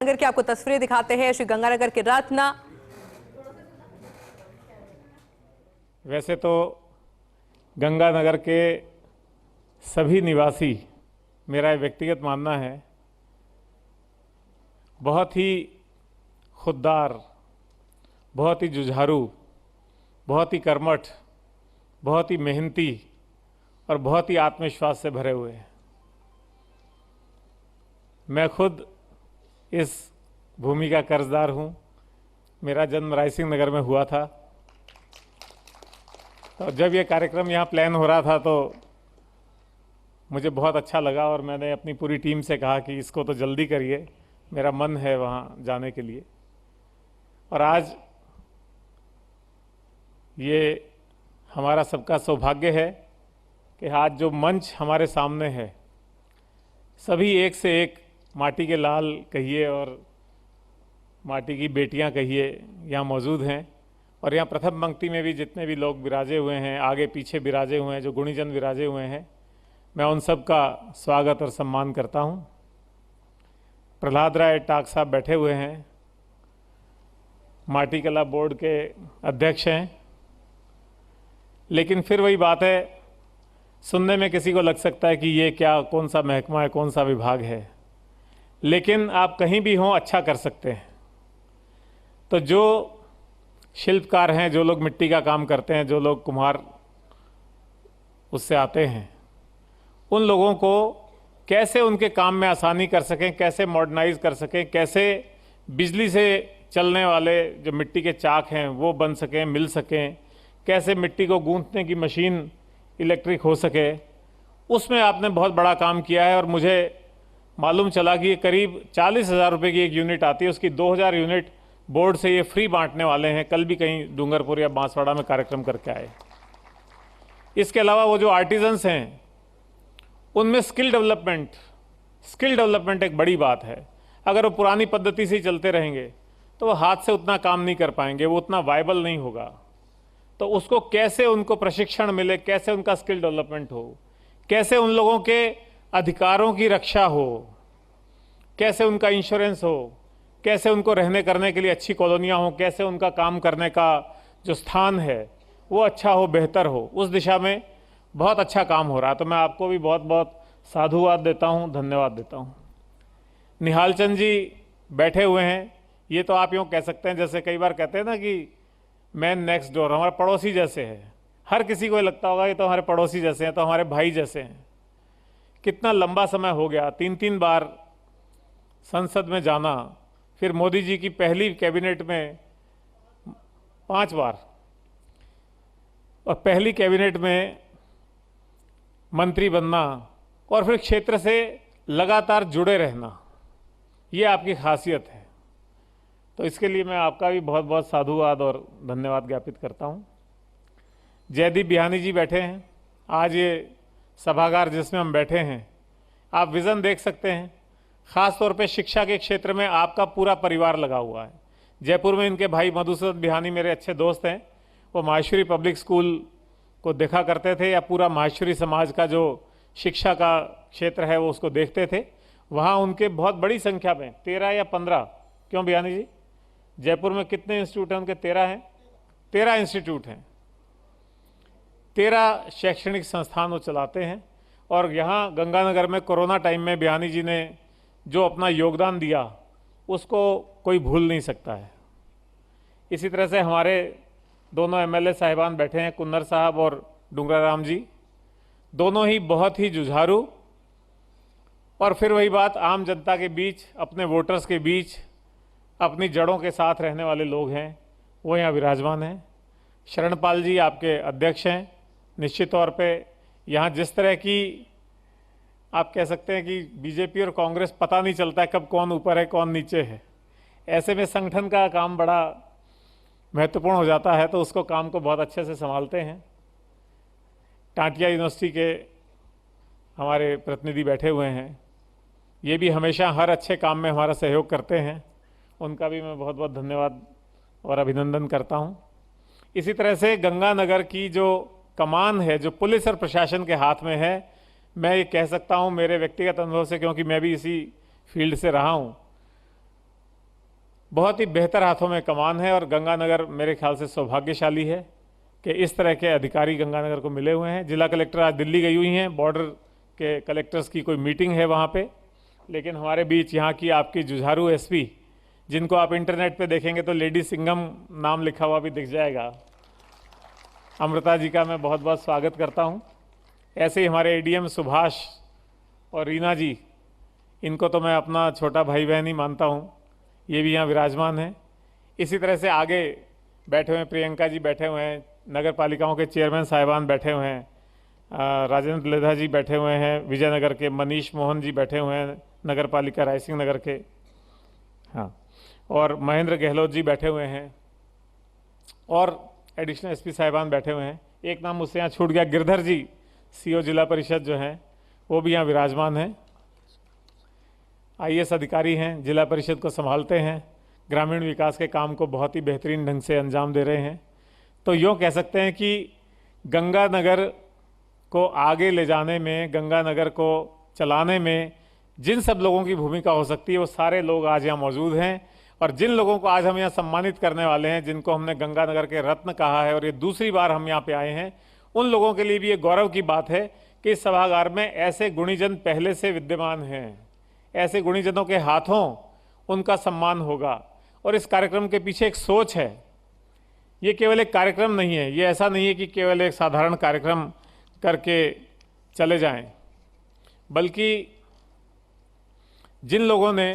नगर की आपको तस्वीरें दिखाते हैं। श्री गंगानगर के रत्न। वैसे तो गंगानगर के सभी निवासी, मेरा व्यक्तिगत मानना है, बहुत ही खुददार, बहुत ही जुझारू, बहुत ही कर्मठ, बहुत ही मेहनती और बहुत ही आत्मविश्वास से भरे हुए हैं। मैं खुद इस भूमि का कर्जदार हूँ। मेरा जन्म रायसिंह नगर में हुआ था। तो जब ये कार्यक्रम यहाँ प्लान हो रहा था तो मुझे बहुत अच्छा लगा और मैंने अपनी पूरी टीम से कहा कि इसको तो जल्दी करिए, मेरा मन है वहाँ जाने के लिए। और आज ये हमारा सबका सौभाग्य है कि आज जो मंच हमारे सामने है, सभी एक से एक माटी के लाल कहिए और माटी की बेटियां कहिए यहाँ मौजूद हैं। और यहाँ प्रथम पंक्ति में भी जितने भी लोग विराजे हुए हैं, आगे पीछे विराजे हुए हैं, जो गुणीजन विराजे हुए हैं, मैं उन सब का स्वागत और सम्मान करता हूँ। प्रहलाद राय टाक साहब बैठे हुए हैं, माटी कला बोर्ड के अध्यक्ष हैं। लेकिन फिर वही बात है, सुनने में किसी को लग सकता है कि ये क्या, कौन सा महकमा है, कौन सा विभाग है, लेकिन आप कहीं भी हों अच्छा कर सकते हैं। तो जो शिल्पकार हैं, जो लोग मिट्टी का काम करते हैं, जो लोग कुम्हार उससे आते हैं, उन लोगों को कैसे उनके काम में आसानी कर सकें, कैसे मॉडर्नाइज कर सकें, कैसे बिजली से चलने वाले जो मिट्टी के चाक हैं वो बन सकें, मिल सकें, कैसे मिट्टी को गूंथने की मशीन इलेक्ट्रिक हो सके, उसमें आपने बहुत बड़ा काम किया है। और मुझे मालूम चला कि ये करीब 40,000 रुपये की एक यूनिट आती है, उसकी 2,000 यूनिट बोर्ड से ये फ्री बांटने वाले हैं। कल भी कहीं डूंगरपुर या बांसवाड़ा में कार्यक्रम करके आए। इसके अलावा वो जो आर्टिजन्स हैं, उनमें स्किल डेवलपमेंट एक बड़ी बात है। अगर वो पुरानी पद्धति से ही चलते रहेंगे तो वो हाथ से उतना काम नहीं कर पाएंगे, वो उतना वायबल नहीं होगा। तो उसको कैसे उनको प्रशिक्षण मिले, कैसे उनका स्किल डेवलपमेंट हो, कैसे उन लोगों के अधिकारों की रक्षा हो, कैसे उनका इंश्योरेंस हो, कैसे उनको रहने करने के लिए अच्छी कॉलोनियाँ हो, कैसे उनका काम करने का जो स्थान है वो अच्छा हो, बेहतर हो, उस दिशा में बहुत अच्छा काम हो रहा है। तो मैं आपको भी बहुत बहुत साधुवाद देता हूँ, धन्यवाद देता हूँ। निहाल चंद जी बैठे हुए हैं। ये तो आप यूँ कह सकते हैं, जैसे कई बार कहते हैं ना कि मैन नेक्स्ट डोर, हमारे पड़ोसी जैसे है। हर किसी को लगता होगा ये तो हमारे पड़ोसी जैसे हैं, तो हमारे भाई जैसे हैं। कितना लंबा समय हो गया, 3-3 बार संसद में जाना, फिर मोदी जी की पहली कैबिनेट में 5 बार और पहली कैबिनेट में मंत्री बनना और फिर क्षेत्र से लगातार जुड़े रहना, ये आपकी खासियत है। तो इसके लिए मैं आपका भी बहुत बहुत साधुवाद और धन्यवाद ज्ञापित करता हूँ। जयदीप बिहानी जी बैठे हैं। आज ये सभागार जिसमें हम बैठे हैं, आप विज़न देख सकते हैं। ख़ास तौर पे शिक्षा के क्षेत्र में आपका पूरा परिवार लगा हुआ है। जयपुर में इनके भाई मधुसूदन बिहानी मेरे अच्छे दोस्त हैं। वो माहेश्वरी पब्लिक स्कूल को देखा करते थे, या पूरा माहेश्वरी समाज का जो शिक्षा का क्षेत्र है वो उसको देखते थे। वहाँ उनके बहुत बड़ी संख्या में 13 या 15, क्यों बिहानी जी, जयपुर में कितने इंस्टीट्यूट हैं उनके? 13 हैं। 13 इंस्टीट्यूट हैं, 13 शैक्षणिक संस्थान वो चलाते हैं। और यहाँ गंगानगर में कोरोना टाइम में बिहानी जी ने जो अपना योगदान दिया उसको कोई भूल नहीं सकता है। इसी तरह से हमारे दोनों एमएलए साहिबान बैठे हैं, कुन्नर साहब और डूंगरा राम जी, दोनों ही बहुत ही जुझारू और फिर वही बात, आम जनता के बीच, अपने वोटर्स के बीच, अपनी जड़ों के साथ रहने वाले लोग हैं, वो यहाँ विराजमान हैं। शरणपाल जी आपके अध्यक्ष हैं। निश्चित तौर पे यहाँ जिस तरह की आप कह सकते हैं कि बीजेपी और कांग्रेस पता नहीं चलता है कब कौन ऊपर है कौन नीचे है, ऐसे में संगठन का काम बड़ा महत्वपूर्ण हो जाता है, तो उसको काम को बहुत अच्छे से संभालते हैं। टाटिया यूनिवर्सिटी के हमारे प्रतिनिधि बैठे हुए हैं, ये भी हमेशा हर अच्छे काम में हमारा सहयोग करते हैं। उनका भी मैं बहुत बहुत धन्यवाद और अभिनंदन करता हूँ। इसी तरह से गंगानगर की जो कमान है, जो पुलिस और प्रशासन के हाथ में है, मैं ये कह सकता हूँ मेरे व्यक्तिगत अनुभव से, क्योंकि मैं भी इसी फील्ड से रहा हूँ, बहुत ही बेहतर हाथों में कमान है और गंगानगर मेरे ख्याल से सौभाग्यशाली है कि इस तरह के अधिकारी गंगानगर को मिले हुए हैं। जिला कलेक्टर आज दिल्ली गई हुई हैं, बॉर्डर के कलेक्टर्स की कोई मीटिंग है वहाँ पे, लेकिन हमारे बीच यहाँ की आपकी जुझारू एसपी, जिनको आप इंटरनेट पे देखेंगे तो लेडी सिंघम नाम लिखा हुआ भी दिख जाएगा, अमृता जी का मैं बहुत बहुत स्वागत करता हूँ। ऐसे ही हमारे एडीएम सुभाष और रीना जी, इनको तो मैं अपना छोटा भाई बहन ही मानता हूँ, ये भी यहाँ विराजमान हैं। इसी तरह से आगे बैठे हुए हैं, प्रियंका जी बैठे हुए हैं, नगर पालिकाओं के चेयरमैन साहिबान बैठे हुए हैं, राजेंद्र लेधा जी बैठे हुए हैं विजयनगर के, मनीष मोहन जी बैठे हुए हैं नगर पालिका रायसिंह नगर के, हाँ, और महेंद्र गहलोत जी बैठे हुए हैं और एडिशनल एसपी साहिबान बैठे हुए हैं। एक नाम मुझसे यहाँ छूट गया, गिरधर जी सीओ जिला परिषद जो हैं वो भी यहाँ विराजमान हैं। आईएएस अधिकारी हैं, जिला परिषद को संभालते हैं, ग्रामीण विकास के काम को बहुत ही बेहतरीन ढंग से अंजाम दे रहे हैं। तो यूँ कह सकते हैं कि गंगानगर को आगे ले जाने में, गंगानगर को चलाने में जिन सब लोगों की भूमिका हो सकती है वो सारे लोग आज यहाँ मौजूद हैं। और जिन लोगों को आज हम यहाँ सम्मानित करने वाले हैं, जिनको हमने गंगानगर के रत्न कहा है और ये दूसरी बार हम यहाँ पे आए हैं, उन लोगों के लिए भी ये गौरव की बात है कि इस सभागार में ऐसे गुणीजन पहले से विद्यमान हैं। ऐसे गुणीजनों के हाथों उनका सम्मान होगा। और इस कार्यक्रम के पीछे एक सोच है, ये केवल एक कार्यक्रम नहीं है, ये ऐसा नहीं है कि केवल एक साधारण कार्यक्रम करके चले जाएं, बल्कि जिन लोगों ने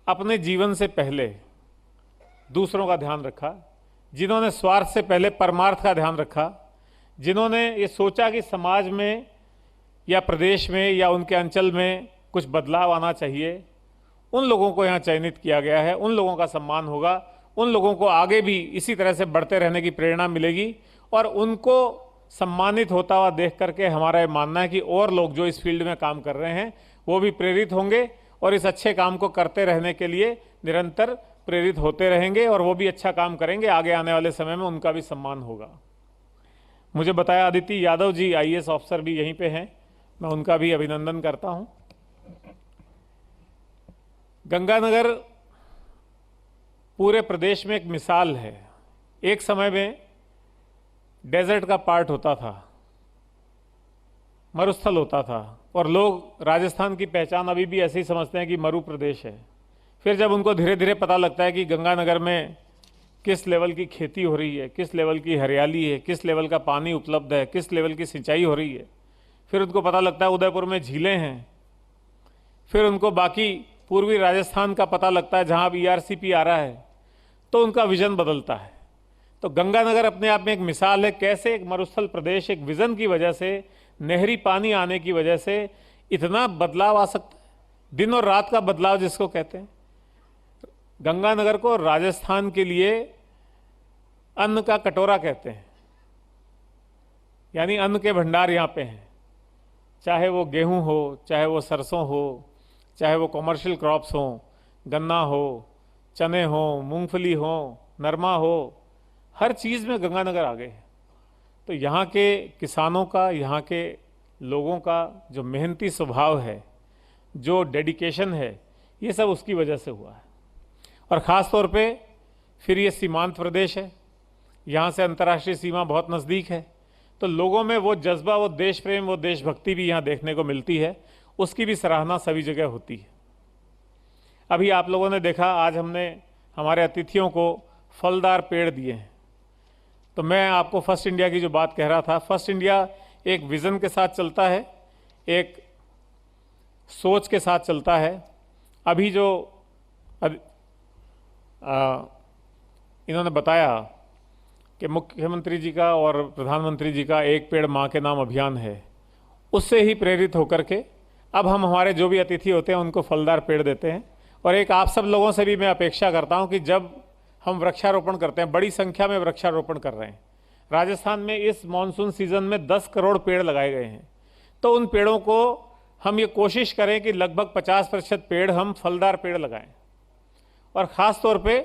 अपने जीवन से पहले दूसरों का ध्यान रखा, जिन्होंने स्वार्थ से पहले परमार्थ का ध्यान रखा, जिन्होंने ये सोचा कि समाज में या प्रदेश में या उनके अंचल में कुछ बदलाव आना चाहिए, उन लोगों को यहाँ चयनित किया गया है। उन लोगों का सम्मान होगा, उन लोगों को आगे भी इसी तरह से बढ़ते रहने की प्रेरणा मिलेगी और उनको सम्मानित होता हुआ देख करके हमारा ये मानना है कि और लोग जो इस फील्ड में काम कर रहे हैं वो भी प्रेरित होंगे और इस अच्छे काम को करते रहने के लिए निरंतर प्रेरित होते रहेंगे और वो भी अच्छा काम करेंगे। आगे आने वाले समय में उनका भी सम्मान होगा। मुझे बताया अदिति यादव जी आईएएस ऑफिसर भी यहीं पे हैं, मैं उनका भी अभिनंदन करता हूं। गंगानगर पूरे प्रदेश में एक मिसाल है। एक समय में डेजर्ट का पार्ट होता था, मरुस्थल होता था और लोग राजस्थान की पहचान अभी भी ऐसे ही समझते हैं कि मरु प्रदेश है। फिर जब उनको धीरे धीरे पता लगता है कि गंगानगर में किस लेवल की खेती हो रही है, किस लेवल की हरियाली है, किस लेवल का पानी उपलब्ध है, किस लेवल की सिंचाई हो रही है, फिर उनको पता लगता है उदयपुर में झीलें हैं, फिर उनको बाकी पूर्वी राजस्थान का पता लगता है जहाँ अब ERCP आ रहा है, तो उनका विजन बदलता है। तो गंगानगर अपने आप में एक मिसाल है कैसे एक मरुस्थल प्रदेश एक विजन की वजह से, नहरी पानी आने की वजह से इतना बदलाव आ सकता है, दिन और रात का बदलाव जिसको कहते हैं। गंगानगर को राजस्थान के लिए अन्न का कटोरा कहते हैं, यानी अन्न के भंडार यहाँ पे हैं। चाहे वो गेहूं हो, चाहे वो सरसों हो, चाहे वो कॉमर्शियल क्रॉप्स हों, गन्ना हो, चने हो, मूंगफली हो, नरमा हो, हर चीज़ में गंगानगर आगे है। तो यहाँ के किसानों का, यहाँ के लोगों का जो मेहनती स्वभाव है, जो डेडिकेशन है, ये सब उसकी वजह से हुआ है। और ख़ास तौर पे फिर ये सीमांत प्रदेश है, यहाँ से अंतर्राष्ट्रीय सीमा बहुत नज़दीक है, तो लोगों में वो जज्बा, वो देश प्रेम, वो देशभक्ति भी यहाँ देखने को मिलती है। उसकी भी सराहना सभी जगह होती है। अभी आप लोगों ने देखा, आज हमने हमारे अतिथियों को फलदार पेड़ दिए हैं। तो मैं आपको फर्स्ट इंडिया की जो बात कह रहा था, फर्स्ट इंडिया एक विज़न के साथ चलता है, एक सोच के साथ चलता है। अभी जो इन्होंने बताया कि मुख्यमंत्री जी का और प्रधानमंत्री जी का एक पेड़ माँ के नाम अभियान है, उससे ही प्रेरित होकर के अब हम हमारे जो भी अतिथि होते हैं उनको फलदार पेड़ देते हैं। और एक आप सब लोगों से भी मैं अपेक्षा करता हूं कि जब हम वृक्षारोपण करते हैं, बड़ी संख्या में वृक्षारोपण कर रहे हैं, राजस्थान में इस मानसून सीजन में 10 करोड़ पेड़ लगाए गए हैं, तो उन पेड़ों को हम ये कोशिश करें कि लगभग 50% पेड़ हम फलदार पेड़ लगाएं। और ख़ास तौर पे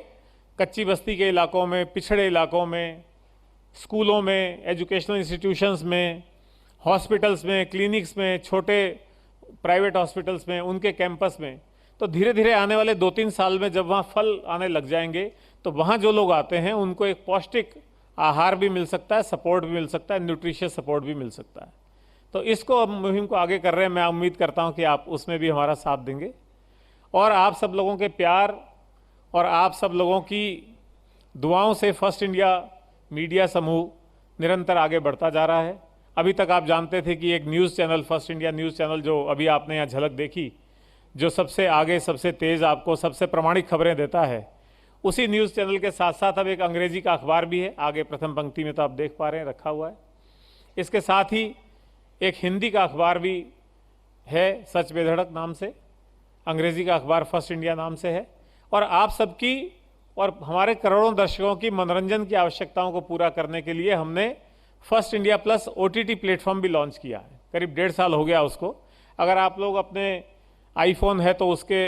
कच्ची बस्ती के इलाकों में, पिछड़े इलाकों में, स्कूलों में, एजुकेशनल इंस्टीट्यूशंस में, हॉस्पिटल्स में, क्लिनिक्स में, छोटे प्राइवेट हॉस्पिटल्स में, उनके कैंपस में, तो धीरे धीरे आने वाले 2-3 साल में जब वहाँ फल आने लग जाएंगे तो वहाँ जो लोग आते हैं उनको एक पौष्टिक आहार भी मिल सकता है, सपोर्ट भी मिल सकता है, न्यूट्रिशियस सपोर्ट भी मिल सकता है। तो इसको अब मुहिम को आगे कर रहे हैं। मैं उम्मीद करता हूँ कि आप उसमें भी हमारा साथ देंगे और आप सब लोगों के प्यार और आप सब लोगों की दुआओं से फर्स्ट इंडिया मीडिया समूह निरंतर आगे बढ़ता जा रहा है। अभी तक आप जानते थे कि एक news channel, first India news channel, जो अभी आपने यहाँ झलक देखी, जो सबसे आगे, सबसे तेज़, आपको सबसे प्रमाणिक खबरें देता है, उसी न्यूज़ चैनल के साथ साथ अब एक अंग्रेजी का अखबार भी है, आगे प्रथम पंक्ति में तो आप देख पा रहे हैं रखा हुआ है। इसके साथ ही एक हिंदी का अखबार भी है, सच बेधड़क नाम से, अंग्रेजी का अखबार फर्स्ट इंडिया नाम से है। और आप सबकी और हमारे करोड़ों दर्शकों की मनोरंजन की आवश्यकताओं को पूरा करने के लिए हमने first India plus OTT platform भी लॉन्च किया है। करीब 1.5 साल हो गया उसको। अगर आप लोग अपने आईफोन है तो उसके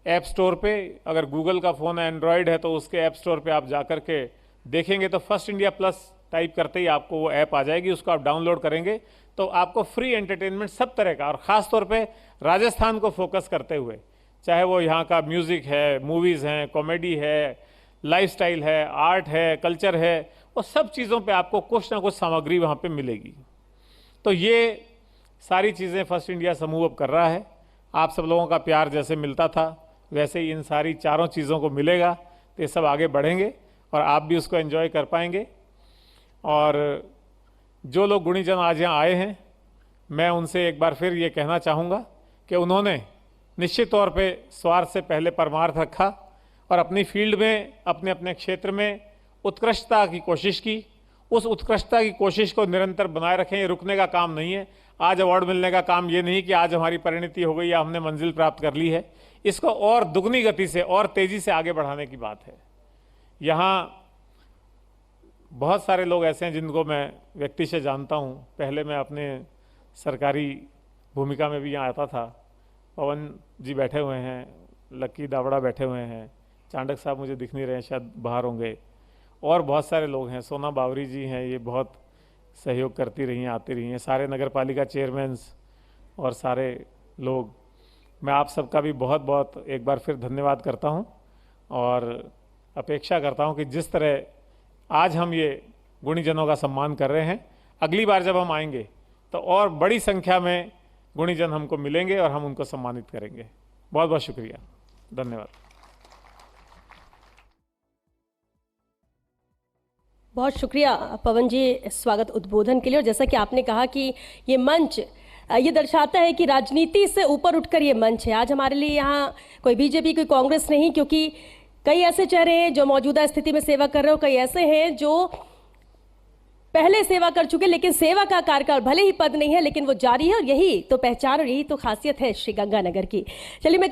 ऐप स्टोर पे, अगर गूगल का फ़ोन है, एंड्रॉयड है तो उसके ऐप स्टोर पे आप जा कर के देखेंगे तो फर्स्ट इंडिया प्लस टाइप करते ही आपको वो ऐप आ जाएगी। उसको आप डाउनलोड करेंगे तो आपको फ्री एंटरटेनमेंट सब तरह का, और ख़ास तौर पे राजस्थान को फोकस करते हुए, चाहे वो यहाँ का म्यूज़िक है, मूवीज़ हैं, कॉमेडी है, लाइफस्टाइल है, आर्ट है, कल्चर है, वो सब चीज़ों पे आपको कुछ ना कुछ सामग्री वहाँ पे मिलेगी। तो ये सारी चीज़ें फर्स्ट इंडिया समूह अब कर रहा है। आप सब लोगों का प्यार जैसे मिलता था वैसे ही इन सारी चारों चीज़ों को मिलेगा, तो ये सब आगे बढ़ेंगे और आप भी उसको एंजॉय कर पाएंगे। और जो लोग गुणीजन आज यहाँ आए हैं, मैं उनसे एक बार फिर ये कहना चाहूँगा कि उन्होंने निश्चित तौर पे स्वार्थ से पहले परमार्थ रखा और अपनी फील्ड में, अपने अपने क्षेत्र में उत्कृष्टता की कोशिश की। उस उत्कृष्टता की कोशिश को निरंतर बनाए रखें। ये रुकने का काम नहीं है। आज अवार्ड मिलने का काम ये नहीं कि आज हमारी परिणति हो गई या हमने मंजिल प्राप्त कर ली है। इसको और दुगनी गति से और तेज़ी से आगे बढ़ाने की बात है। यहाँ बहुत सारे लोग ऐसे हैं जिनको मैं व्यक्ति से जानता हूँ। पहले मैं अपने सरकारी भूमिका में भी यहाँ आता था। पवन जी बैठे हुए हैं, लक्की दावड़ा बैठे हुए हैं, चांडक साहब मुझे दिख नहीं रहे हैं, शायद बाहर होंगे, और बहुत सारे लोग हैं। सोना बावरी जी हैं, ये बहुत सहयोग करती रही हैं, आती रही हैं, सारे नगर पालिका चेयरमैन्स और सारे लोग। मैं आप सबका भी बहुत बहुत एक बार फिर धन्यवाद करता हूं और अपेक्षा करता हूं कि जिस तरह आज हम ये गुणीजनों का सम्मान कर रहे हैं, अगली बार जब हम आएंगे तो और बड़ी संख्या में गुणीजन हमको मिलेंगे और हम उनको सम्मानित करेंगे। बहुत बहुत शुक्रिया, धन्यवाद। बहुत शुक्रिया पवन जी स्वागत उद्बोधन के लिए। और जैसा कि आपने कहा कि ये मंच ये दर्शाता है कि राजनीति से ऊपर उठकर ये मंच है। आज हमारे लिए यहाँ कोई बीजेपी, कोई कांग्रेस नहीं, क्योंकि कई ऐसे चेहरे हैं जो मौजूदा स्थिति में सेवा कर रहे हो, कई ऐसे हैं जो पहले सेवा कर चुके, लेकिन सेवा का कार्यकाल भले ही पद नहीं है लेकिन वो जारी है। और यही तो पहचान और यही तो खासियत है श्री गंगानगर की। चलिए मैं